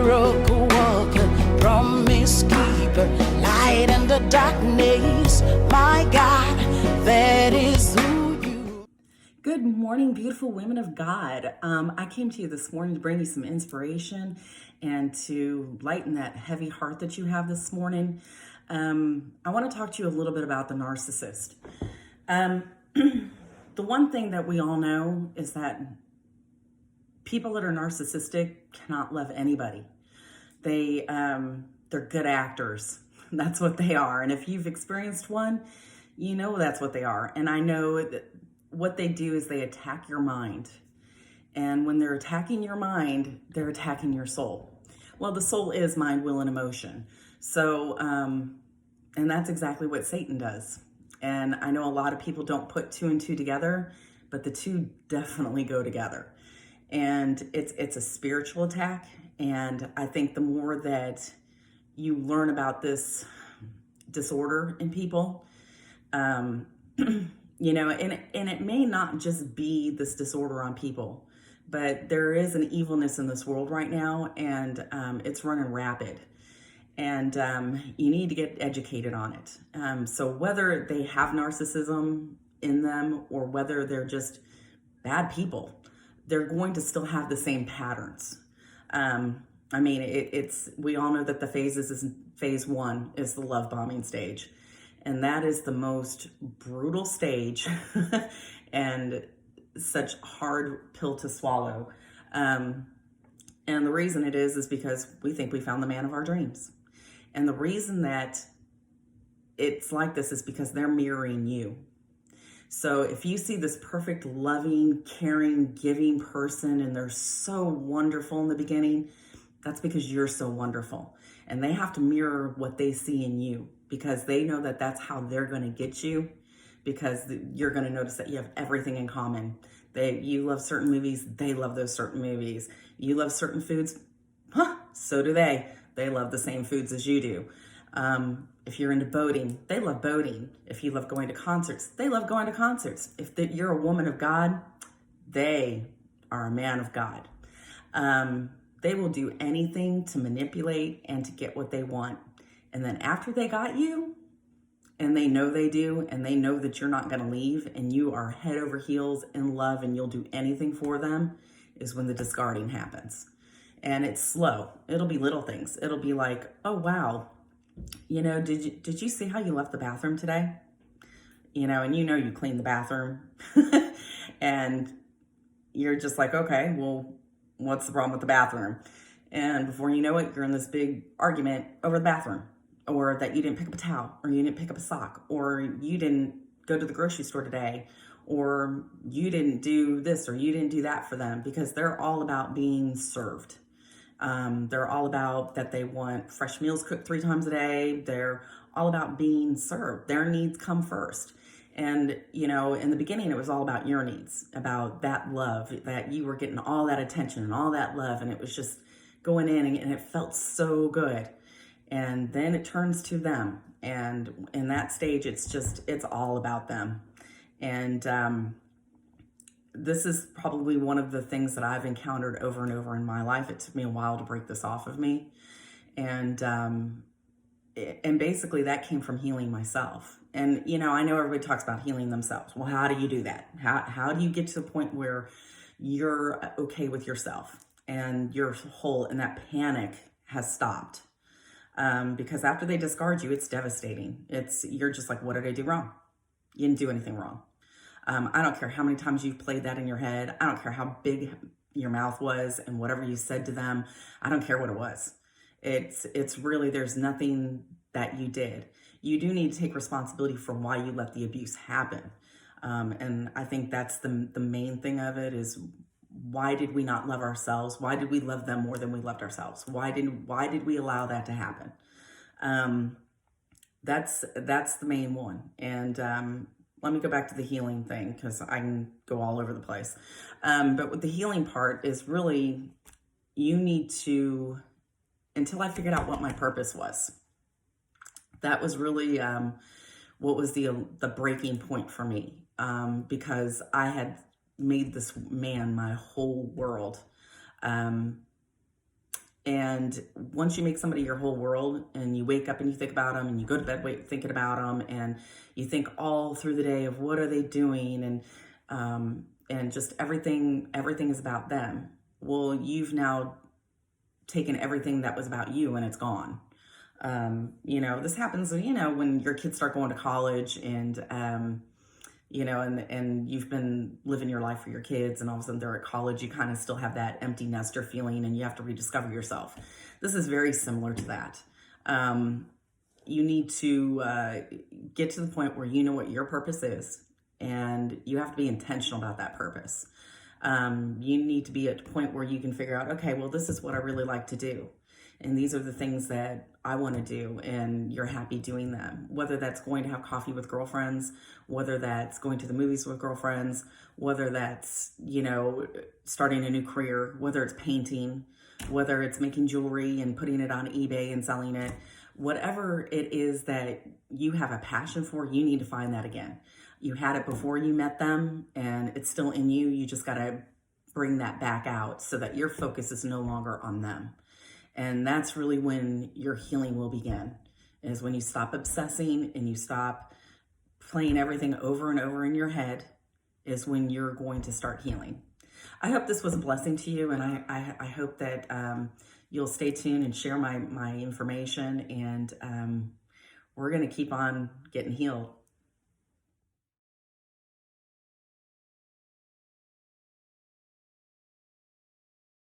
miracle worker, promise keeper, light in the darkness. My God, that is who you. Good morning, beautiful women of God. I came to you this morning to bring you some inspiration and to lighten that heavy heart that you have this morning. I want to talk to you a little bit about the narcissist. The one thing that we all know is that people that are narcissistic cannot love anybody. They're good actors. That's what they are. And if you've experienced one, you know that's what they are. And I know that what they do is they attack your mind. And when they're attacking your mind, they're attacking your soul. Well, the soul is mind, will, and emotion. So, and that's exactly what Satan does. And I know a lot of people don't put two and two together, but the two definitely go together. And it's a spiritual attack. And I think the more that you learn about this disorder in people, you know, and it may not just be this disorder on people, but there is an evilness in this world right now, and it's running rapid. And you need to get educated on it. So whether they have narcissism in them or whether they're just bad people, they're going to still have the same patterns. I mean, we all know that the phases is phase one is the love bombing stage. And that is the most brutal stage and such hard pill to swallow. And the reason it is because we think we found the man of our dreams. And the reason that it's like this is because they're mirroring you. So if you see this perfect, loving, caring, giving person and they're so wonderful in the beginning, that's because you're so wonderful. And they have to mirror what they see in you because they know that that's how they're going to get you, because you're going to notice that you have everything in common. You love certain movies, they love those certain movies. You love certain foods, so do they. They love the same foods as you do. If you're into boating, they love boating. If you love going to concerts, they love going to concerts. If you're a woman of God, they are a man of God. They will do anything to manipulate and to get what they want. And then after they got you, and they know they do, and they know that you're not going to leave, and you are head over heels in love, and you'll do anything for them, is when the discarding happens. And it's slow. It'll be little things. It'll be like, oh, wow. You know, did you see how you left the bathroom today? You know, and you cleaned the bathroom. And you're just like, okay, well, what's the problem with the bathroom? And before you know it, you're in this big argument over the bathroom, or that you didn't pick up a towel, or you didn't pick up a sock, or you didn't go to the grocery store today, or you didn't do this, or you didn't do that for them, because they're all about being served. They're all about that they want fresh meals cooked 3 times a day. They're all about being served. Their needs come first. And, you know, in the beginning, it was all about your needs, about that love, that you were getting all that attention and all that love. And it was just going in and it felt so good. And then it turns to them. And in that stage, it's all about them. And, this is probably one of the things that I've encountered over and over in my life. It took me a while to break this off of me. And basically that came from healing myself. And, you know, I know everybody talks about healing themselves. Well, how do you do that? How do you get to the point where you're okay with yourself and you're whole and that panic has stopped? Because after they discard you, it's devastating. You're just like, what did I do wrong? You didn't do anything wrong. I don't care how many times you've played that in your head. I don't care how big your mouth was and whatever you said to them. I don't care what it was. It's really, there's nothing that you did. You do need to take responsibility for why you let the abuse happen. And I think that's the main thing of it is, why did we not love ourselves? Why did we love them more than we loved ourselves? Why did we allow that to happen? That's the main one. And, let me go back to the healing thing because I can go all over the place. But with the healing part is really, you need to, until I figured out what my purpose was. That was really what was the breaking point for me, because I had made this man my whole world. And once you make somebody your whole world and you wake up and you think about them and you go to bed thinking about them and you think all through the day of what are they doing and just everything is about them. Well, you've now taken everything that was about you and it's gone. This happens, when your kids start going to college and you've been living your life for your kids and all of a sudden they're at college, you kind of still have that empty nester feeling and you have to rediscover yourself. This is very similar to that. You need to get to the point where you know what your purpose is and you have to be intentional about that purpose. You need to be at a point where you can figure out, okay, well, this is what I really like to do. And these are the things that I want to do, and you're happy doing them. Whether that's going to have coffee with girlfriends, whether that's going to the movies with girlfriends, whether that's, starting a new career, whether it's painting, whether it's making jewelry and putting it on eBay and selling it, whatever it is that you have a passion for, you need to find that again. You had it before you met them and it's still in you. You just got to bring that back out so that your focus is no longer on them. And that's really when your healing will begin, is when you stop obsessing and you stop playing everything over and over in your head, is when you're going to start healing. I hope this was a blessing to you, and I hope that you'll stay tuned and share my information, and we're going to keep on getting healed.